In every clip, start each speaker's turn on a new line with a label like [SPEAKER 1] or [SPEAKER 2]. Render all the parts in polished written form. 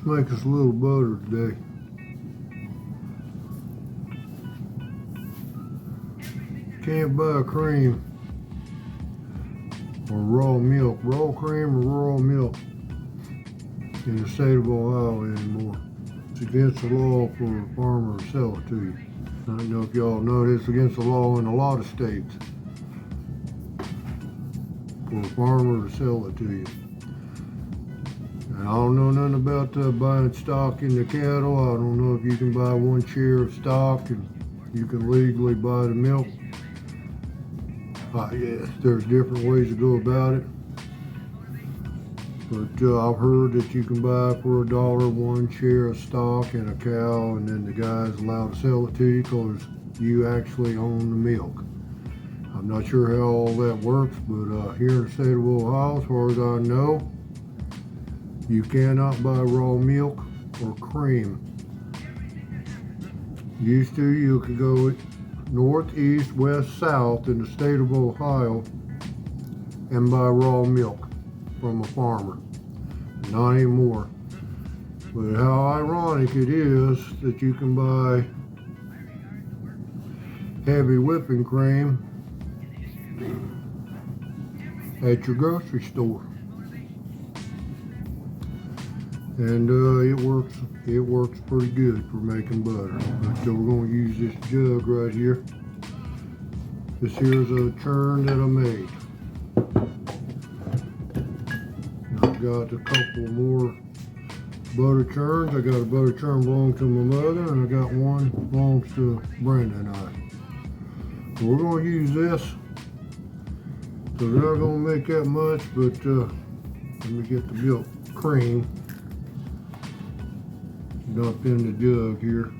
[SPEAKER 1] Let's make us a little butter today. Can't buy cream or raw milk, raw cream or raw milk in the state of Ohio anymore. It's against the law for a farmer to sell it to you. I don't know if y'all know this, against the law in a lot of states for a farmer to sell it to you. And I don't know nothing about buying stock in the cattle. I don't know if you can buy one share of stock and you can legally buy the milk. Yes, there's different ways to go about it. But I've heard that you can buy for $1 one share of stock in a cow, and then the guy's allowed to sell it to you because you actually own the milk. I'm not sure how all that works, but here in the state of Ohio, as far as I know, you cannot buy raw milk or cream. Used to, you could go north, east, west, south in the state of Ohio and buy raw milk from a farmer. Not anymore. But how ironic it is that you can buy heavy whipping cream at your grocery store. And it works pretty good for making butter. So we're going to use this jug right here. This here's a churn that I made. I've got a couple more butter churns. I got a butter churn belonging to my mother, and I got one belongs to Brenda and I. So we're going to use this. So they're not going to make that much, but let me get the milk cream dumped in the jug here.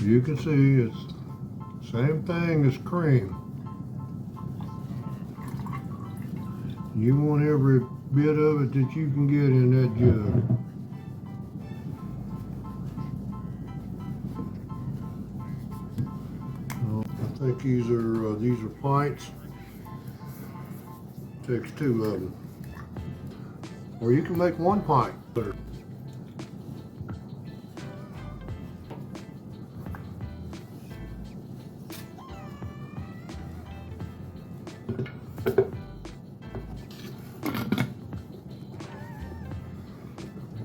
[SPEAKER 1] You can see it's the same thing as cream. You want every bit of it that you can get in that jug. I think these are pints. Takes two of them. Or you can make one pint.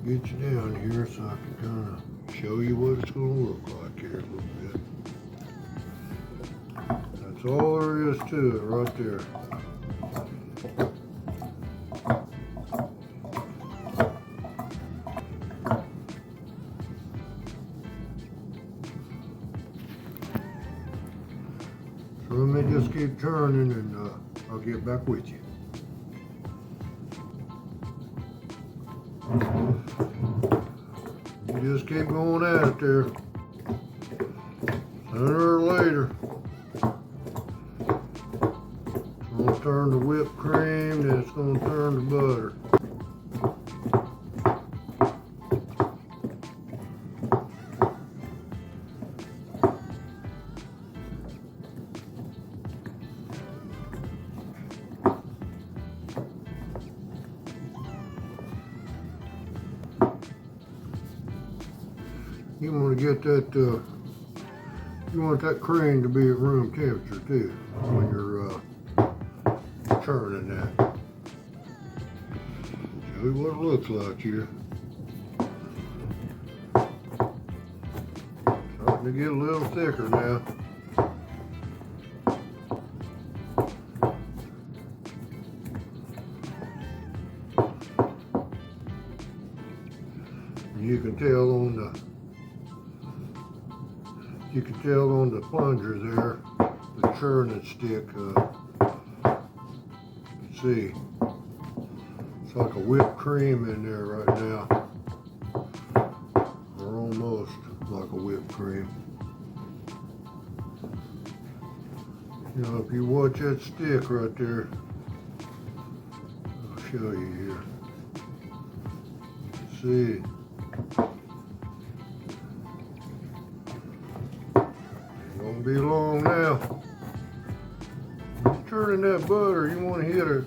[SPEAKER 1] Get you down here so I can kind of show you what it's going to look like here a little bit. That's all there is to it right there. So let me just keep turning and I'll get back with you. You just keep going at it there. Sooner or later, it's going to turn to whipped cream, then it's going to turn to butter. You want to get that, you want that cream to be at room temperature too when you're churning that. Show you what it looks like here. Starting to get a little thicker now. You can tell on the plunger there, the churning stick, you can see it's like a whipped cream in there right now, or almost like a whipped cream. You know, if you watch that stick right there, I'll show you here. See. Won't be long now. When you're turning that butter, you want to hit it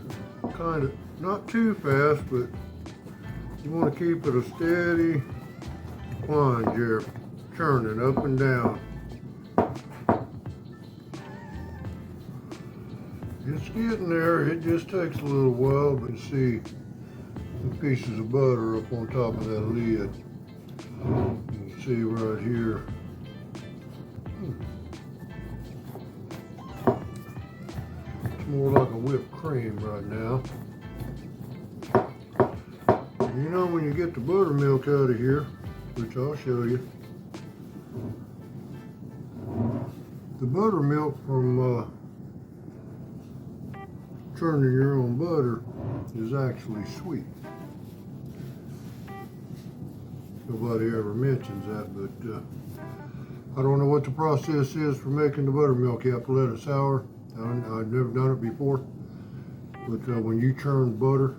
[SPEAKER 1] kind of not too fast, but You want to keep it a steady plunge here, churning up and down. It's getting there. It just takes a little while, but you see the pieces of butter up on top of that lid. You can see right here. It's more like a whipped cream right now. You know, when you get the buttermilk out of here, which I'll show you, the buttermilk from churning your own butter is actually sweet. Nobody ever mentions that, but I don't know what the process is for making the buttermilk. You have to let it sour. I've never done it before, but when you churn butter,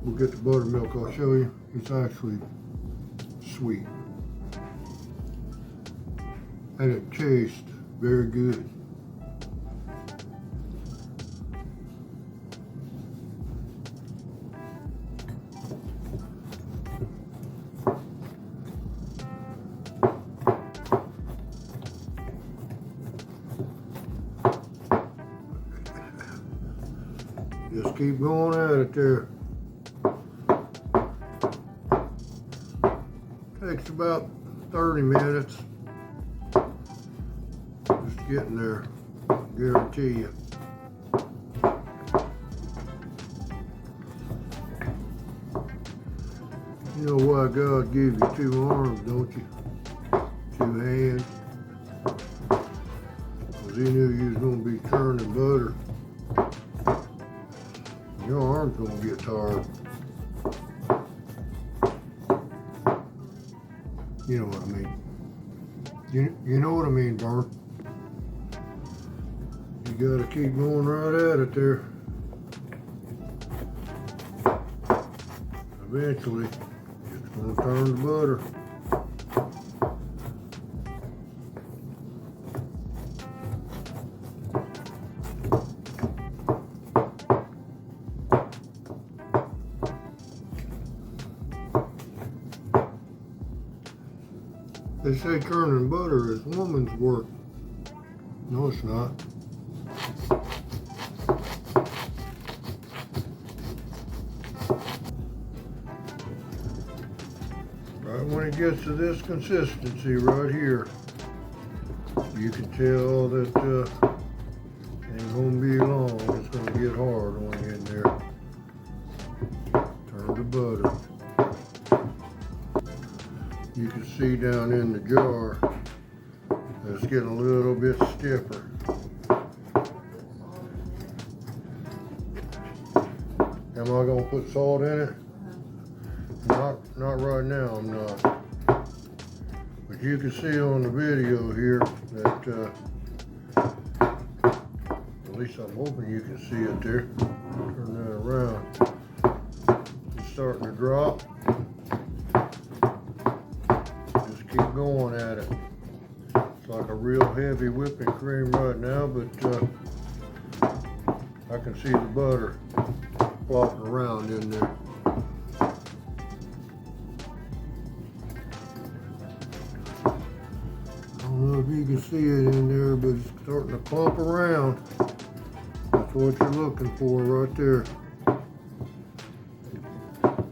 [SPEAKER 1] we'll get the buttermilk. I'll show you. It's actually sweet, and it tastes very good. Just keep going at it there. Takes about 30 minutes. Just getting there, guarantee you. You know why God gave you two arms, don't you? Two hands. Because he knew you was going to be churning butter. Your arm's gonna get tired. You know what I mean. You know what I mean, Bart. You gotta keep going right at it there. Eventually, it's gonna turn to butter. They say churning butter is woman's work. No, it's not. Right when it gets to this consistency right here, you can tell that ain't gonna be long. It's gonna get hard when you get in there. Turn to butter. You can see down in the jar that it's getting a little bit stiffer. Am I gonna put salt in it? Not right now, I'm not. But you can see on the video here that, at least I'm hoping you can see it there. Turn that around. It's starting to drop. Keep going at it. It's like a real heavy whipping cream right now, but I can see the butter flopping around in there. I don't know if you can see it in there, but it's starting to clump around. That's what you're looking for right there.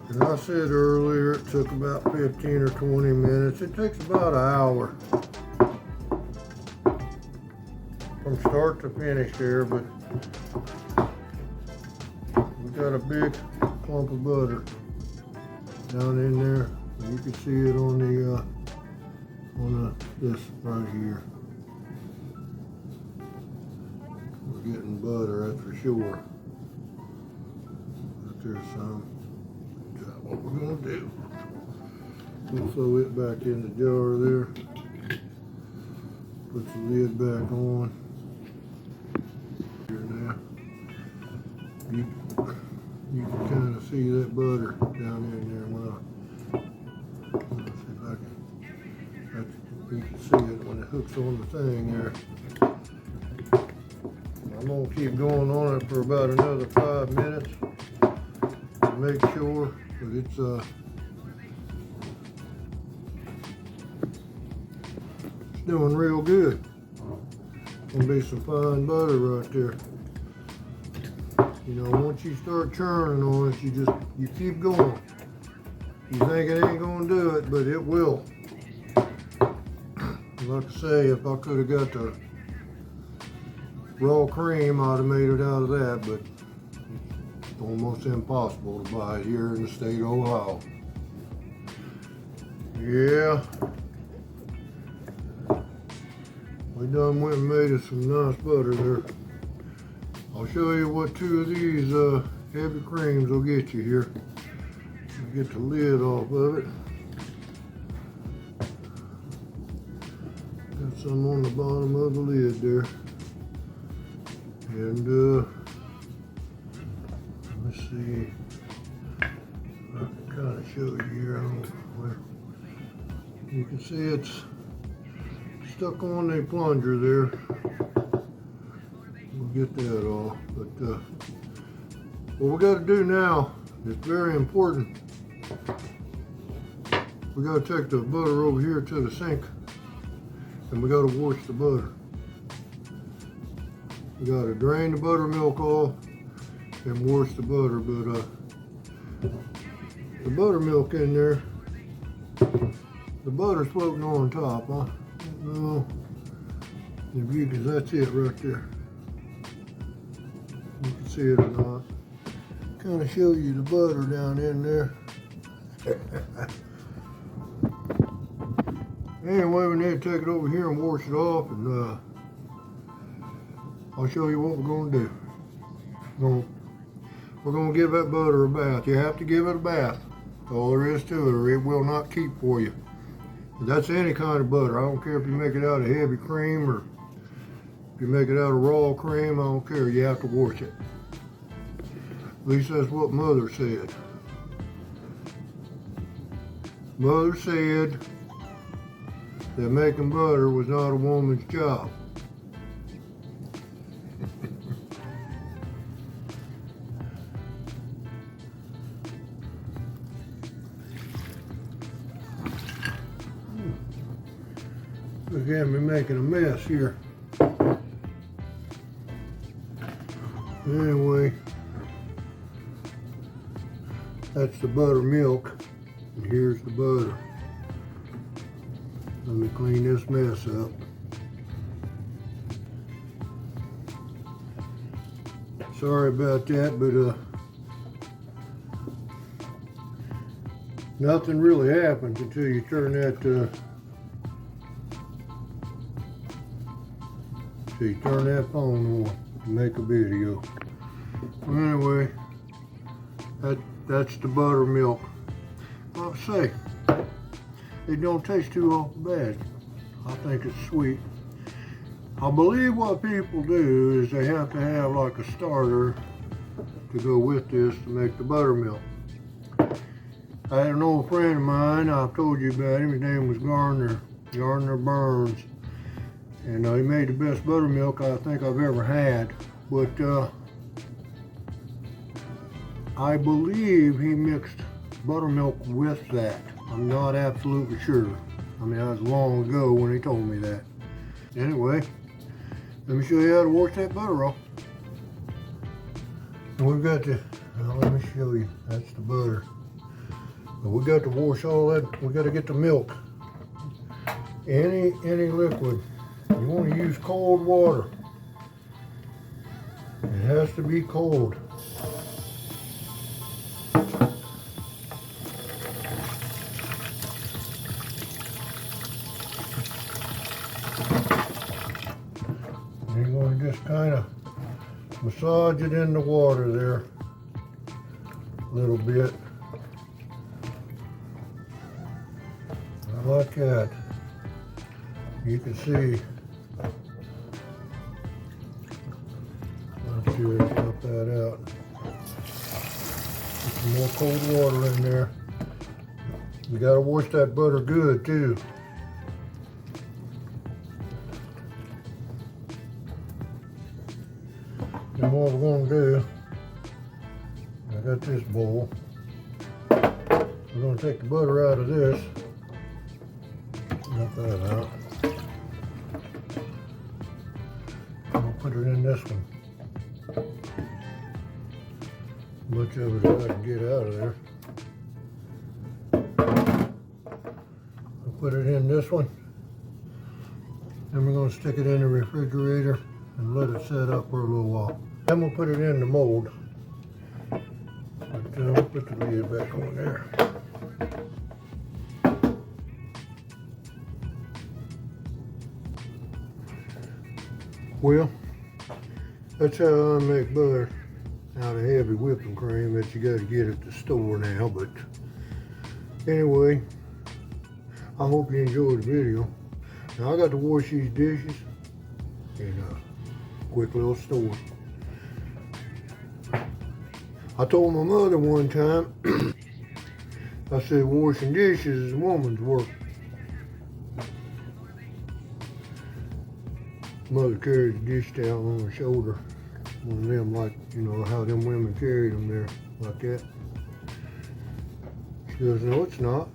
[SPEAKER 1] And I said earlier it took about 15 or 20 minutes. It takes about an hour from start to finish there, but we got a big clump of butter down in there. And you can see it on this right here. We're getting butter, that's for sure. But there's some. What we're gonna do, we'll throw it back in the jar there, put the lid back on here now. You can kind of see that butter down in there. Let's see if I can, you can see it when it hooks on the thing there. I'm gonna keep going on it for about another 5 minutes. to make sure that it's doing real good. Gonna be some fine butter right there. You know, once you start churning on it, you keep going. You think it ain't gonna do it, but it will. Like I say, if I could have got the raw cream, I'd have made it out of that, but it's almost impossible to buy it here in the state of Ohio. Yeah. We done went and made us some nice butter there. I'll show you what two of these heavy creams will get you here. I'll get the lid off of it. Got some on the bottom of the lid there. And let's see. I can kind of show you here. You can see it's stuck on the plunger there. We'll get that off. But what we got to do now is very important. We got to take the butter over here to the sink, and we got to wash the butter. We got to drain the buttermilk off and wash the butter. But the buttermilk in there, the butter's floating on top, huh? No, if you can, that's it right there. You can see it or not. Kind of show you the butter down in there. Anyway, we need to take it over here and wash it off, and I'll show you what we're going to do. We're going to give that butter a bath. You have to give it a bath. That's all there is to it, or it will not keep for you. That's any kind of butter. I don't care if you make it out of heavy cream or if you make it out of raw cream. I don't care. You have to wash it. At least that's what Mother said. Mother said that making butter was not a woman's job. Look at me making a mess here. Anyway, that's the buttermilk, and here's the butter. Let me clean this mess up. Sorry about that, but nothing really happens until you turn that phone on and make a video. Anyway, that's the buttermilk. Like I say, it don't taste too awful bad. I think it's sweet. I believe what people do is they have to have like a starter to go with this to make the buttermilk. I had an old friend of mine, I've told you about him, his name was Gardner Burns. And he made the best buttermilk I think I've ever had. But I believe he mixed buttermilk with that. I'm not absolutely sure. I mean, that was long ago when he told me that. Anyway, let me show you how to wash that butter off. And we've got to, let me show you, that's the butter. But we got to wash all that, we got to get the milk. Any liquid. You want to use cold water. It has to be cold. And you're going to just kind of massage it in the water there a little bit. Like that. You can see. Let's see if I got that out. Put some more cold water in there. You gotta wash that butter good too. Then what we're gonna do, I got this bowl. We're going to take the butter out of this. Knock that out. I'll put it in this one. Much of it as I can get out of there. I'll put it in this one. Then we're going to stick it in the refrigerator and let it set up for a little while. Then we'll put it in the mold. But we'll put the lid back on there. Well, that's how I make butter out of heavy whipping cream that you got to get at the store now. But anyway, I hope you enjoyed the video. Now I got to wash these dishes in a quick little store. I told my mother one time, I said washing dishes is a woman's work. Mother carries a dish towel on her shoulder. One of them, like, you know, how them women carry them there, like that. She goes, no, it's not.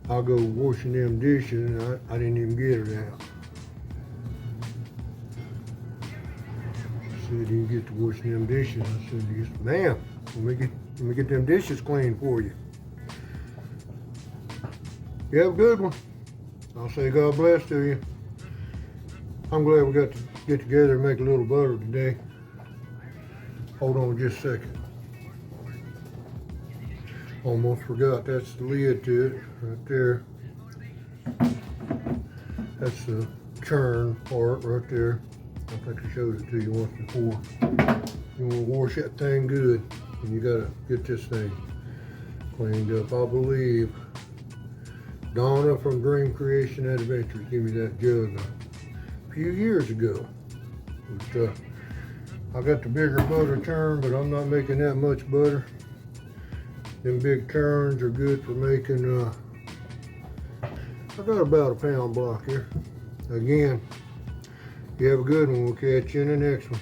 [SPEAKER 1] I'll go washing them dishes and I didn't even get it out. She said, you get to washing them dishes. I said, yes, ma'am, let me get them dishes clean for you. You have a good one. I'll say God bless to you. I'm glad we got to get together and make a little butter today. Hold on just a second. Almost forgot, that's the lid to it right there. That's the churn part right there. I think I showed it to you once before. You want to wash that thing good, and you gotta get this thing cleaned up. I believe Donna from Dream Creation Adventures gave me that jug a few years ago. But, I got the bigger butter churn, but I'm not making that much butter. Them big churns are good for making, I got about a pound block here. Again, you have a good one. We'll catch you in the next one.